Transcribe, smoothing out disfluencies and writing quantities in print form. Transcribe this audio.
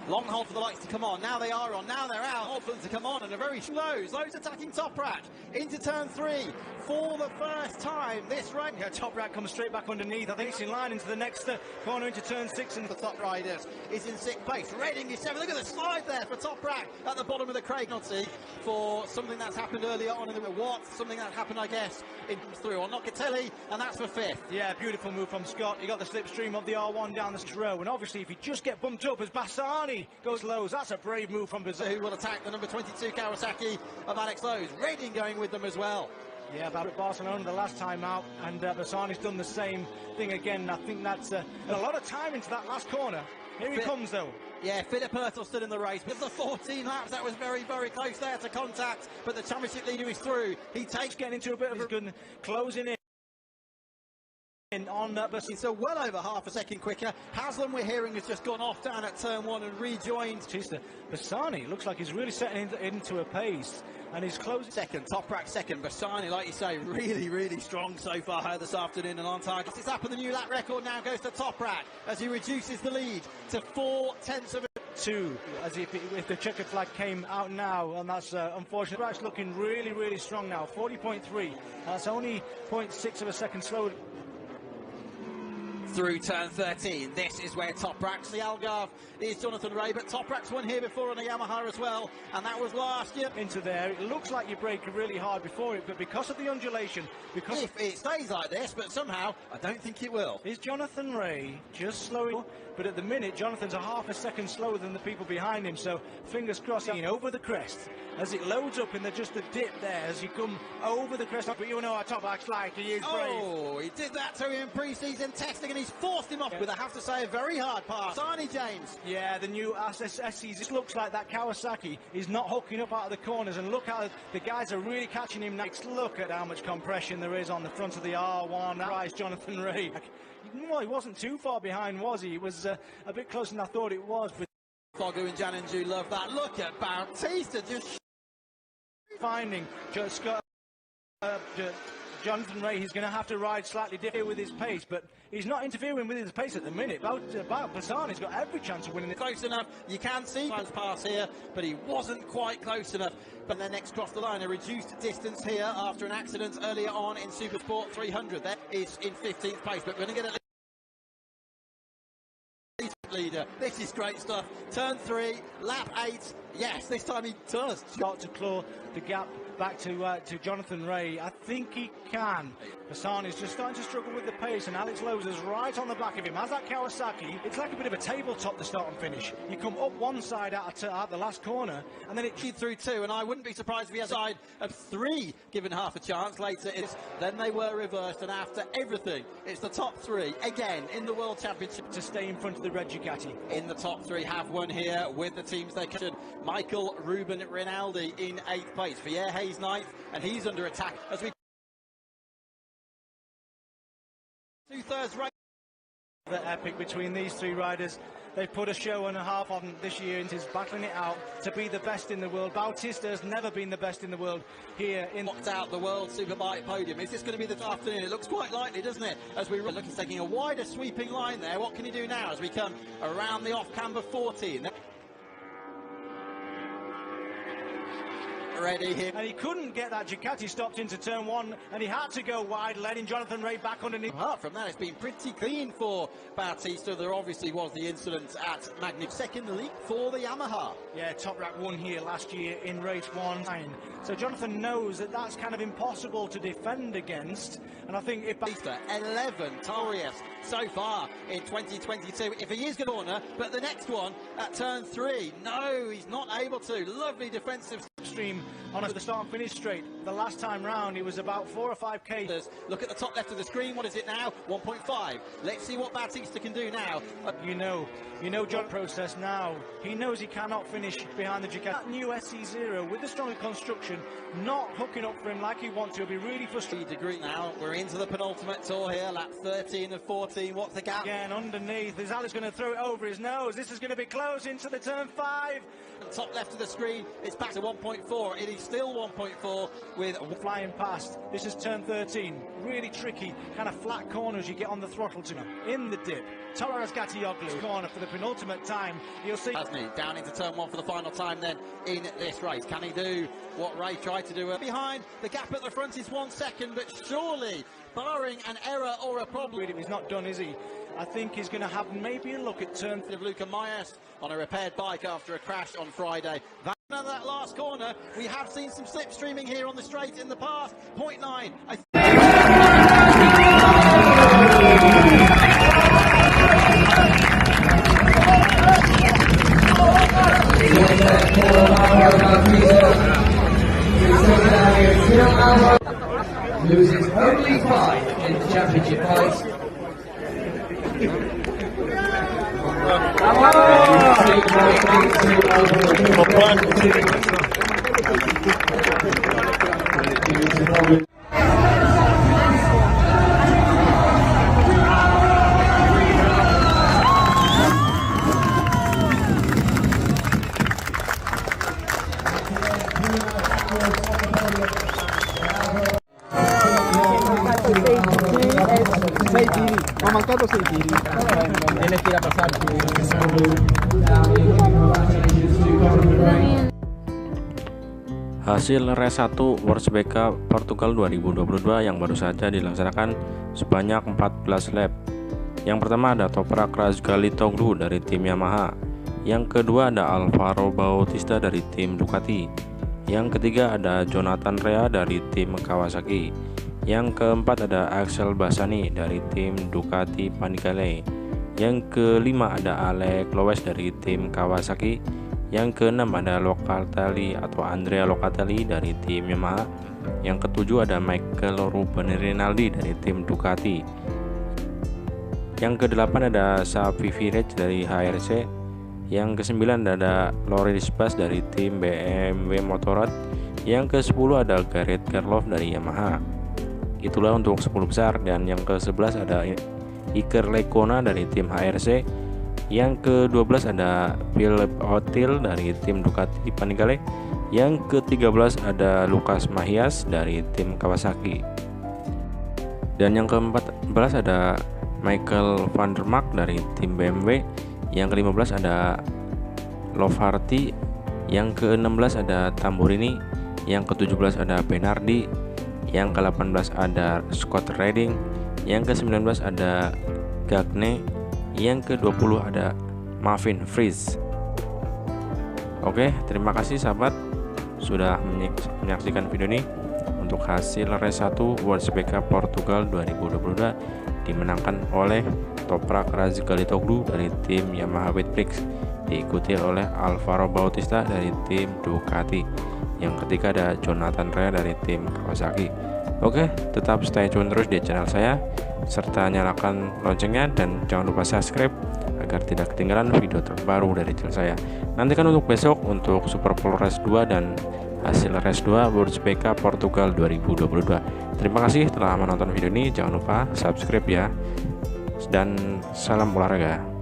Long hold for the lights to come on. Now they are on. Now they're out. Hold for them to come on. And a very slows attacking Toprak into turn 3 for the first time this race. Yeah, Toprak comes straight back underneath. I think it's in line into the next corner into turn 6. And the top riders is in 6th place. Redding is 7th. Look at the slide there for Toprak at the bottom of the Craig. Penalty for something that's happened earlier on in the something that happened, I guess, in through on Locatelli, and that's for 5th. Yeah, beautiful move from Scott. He got the slipstream of the R1 down the row, and obviously if you just get bumped up as Bassani goes Lowe's, that's a brave move from Bassani. Who will attack the number 22 Kawasaki of Alex Lowe's. Redding going with them as well. Yeah, about Barcelona the last time out, and Bassani's done the same thing again. I think that's a lot of time into that last corner. Here he comes, though. Yeah, Fittipaldi still in the race. With the 14 laps, that was very, very close there to contact, but the championship leader is through. He takes getting into a bit of a good closing in on Bassani. So well over half a second quicker. Haslam, we're hearing, has just gone off down at turn 1 and rejoined. Bassani looks like he's really setting into a pace, and he's closing. Second, Toprak second. Bassani, like you say, really, really strong so far here this afternoon and on target. It's up, and the new lap record now goes to Toprak as he reduces the lead to 4/10 of 2, as if the checkered flag came out now, and that's unfortunate. Toprak's looking really, really strong now. 40.3. That's only 0.6 of a second slower. Through turn 13, this is where Toprak's the Algarve is Jonathan Ray, but Toprak's won here before on a Yamaha as well, and that was last year. Into there, it looks like you brake really hard before it, but because of the undulation, because if it stays like this, but somehow I don't think it will. Is Jonathan Ray just slowing? But at the minute, Jonathan's a half a second slower than the people behind him, so fingers crossed. Over the crest as it loads up in just a dip there as you come over the crest. But you know how Toprak's like, he is brave. Oh, he did that to him in pre-season testing, and he's forced him off with, I have to say, a very hard pass. Barney James. Yeah, the new SCs. It looks like that Kawasaki is not hooking up out of the corners, and look how the guys are really catching him next. Look at how much compression there is on the front of the R1. That rise Jonathan Ray. Well, he wasn't too far behind, was he? It was a bit closer than I thought it was. But Fogu and Jananju love that. Look at Bautista just finding Scott. Jonathan Ray, he's going to have to ride slightly different with his pace, but he's not interfering with his pace at the minute. Bassani's got every chance of winning it. Close enough, you can see his pass here, but he wasn't quite close enough. But then next crossed the line, a reduced distance here after an accident earlier on in Supersport 300. That is in 15th place, but we're going to get a leader. This is great stuff. Turn 3, lap 8. Yes, this time he does. Start to claw the gap back to Jonathan Ray. I think he can. Bassani's just starting to struggle with the pace, and Alex Lowe's is right on the back of him. As that Kawasaki, it's like a bit of a tabletop, the start and finish. You come up one side at the last corner, and then it cheats through 2, and I wouldn't be surprised if he has a side of 3 given half a chance later. Then they were reversed, and after everything, it's the top 3 again in the World Championship to stay in front of the red Ducati. In the top 3 have won here with the teams they could. Michael Ruben Rinaldi in 8th place. Pierre Hayes 9th, and he's under attack as we 2/3 race. The epic between these 3 riders. They've put a show and a half on this year and is battling it out to be the best in the world. Bautista has never been the best in the world here. Knocked out the World Superbike podium. Is this going to be the afternoon? It looks quite likely, doesn't it? As we look, he's taking a wider sweeping line there. What can he do now as we come around the off-camber 14? Ready here. And he couldn't get that Ducati stopped into turn 1, and he had to go wide, letting Jonathan Ray back underneath. Apart from that, it's been pretty clean for Bautista. There obviously was the incident at Magnificent. Secondly, for the Yamaha. Yeah, Toprak won here last year in race 1. So Jonathan knows that that's kind of impossible to defend against, and I think if Bautista 11 Torius so far in 2022. If he is going to corner, but the next one at turn 3, no, he's not able to. Lovely defensive stream on the start and finish straight. The last time round, it was about 4 or 5k. Look at the top left of the screen. What is it now? 1.5. Let's see what Bautista can do now. You know John process now. He knows he cannot finish behind the Ducati. That new SC0 with the stronger construction, not hooking up for him like he wants to. He'll be really frustrated. Degree now. We're into the penultimate tour here. Lap 13 of 14. What's the gap? Again, underneath. Is Alex going to throw it over his nose? This is going to be close into the turn 5. Top left of the screen, it's back to 1.4. It is still 1.4. with flying past. This is turn 13. Really tricky, kind of flat corners you get on the throttle to. In the dip, Torres Gatioglu corner for the penultimate time. You'll see. Hasn't he? Down into turn 1 for the final time then in this race. Can he do what Ray tried to do? Behind, the gap at the front is 1 second, but surely, barring an error or a problem. He's not done, is he? I think he's going to have maybe a look at turn of Luca Myers on a repaired bike after a crash on Friday. That last corner, we have seen some slipstreaming here on the straight in the past. 0.9. Loses only 5 in the championship fights. Ho mancato 6 tiri e le tira passare. Hasil race 1 WSBK Portugal 2022 yang baru saja dilaksanakan sebanyak 14 lap. Yang pertama ada Toprak Razgatlioglu dari tim Yamaha. Yang kedua ada Alvaro Bautista dari tim Ducati. Yang ketiga ada Jonathan Rea dari tim Kawasaki. Yang keempat ada Axel Bassani dari tim Ducati Panigale. Yang kelima ada Alec Lowes dari tim Kawasaki. Yang keenam ada Locatelli atau Andrea Locatelli dari tim Yamaha. Yang ketujuh ada Michael Ruben Rinaldi dari tim Ducati. Yang kedelapan ada Xavi Village dari HRC. Yang kesembilan ada Loris Bas dari tim BMW Motorrad. Yang ke-10 ada Gareth Gerloff dari Yamaha. Itulah untuk 10 besar. Dan yang ke-11 ada Iker Lecuona dari tim HRC. Yang ke-12 ada Philip Otil dari tim Ducati Panigale. Yang ke-13 ada Lucas Mahias dari tim Kawasaki. Dan yang ke-14 ada Michael van der Mark dari tim BMW. Yang ke-15 ada Lovarti. Yang ke-16 ada Tamburini. Yang ke-17 ada Benardi. Yang ke-18 ada Scott Redding. Yang ke-19 ada Gagne. Yang ke-20 ada Marvin Fries. Oke, terima kasih sahabat sudah menyaksikan video ini. Untuk hasil race 1 WSBK Portugal 2022 dimenangkan oleh Toprak Razgatlioglu dari tim Yamaha Wetbricks, diikuti oleh Alvaro Bautista dari tim Ducati. Yang ketiga ada Jonathan Rea dari tim Kawasaki. Oke, tetap stay tune terus di channel saya, serta nyalakan loncengnya, dan jangan lupa subscribe agar tidak ketinggalan video terbaru dari channel saya. Nantikan untuk besok untuk Super Pole Race 2 dan hasil race 2 WSBK Portugal 2022. Terima kasih telah menonton video ini. Jangan lupa subscribe ya. Dan salam olahraga.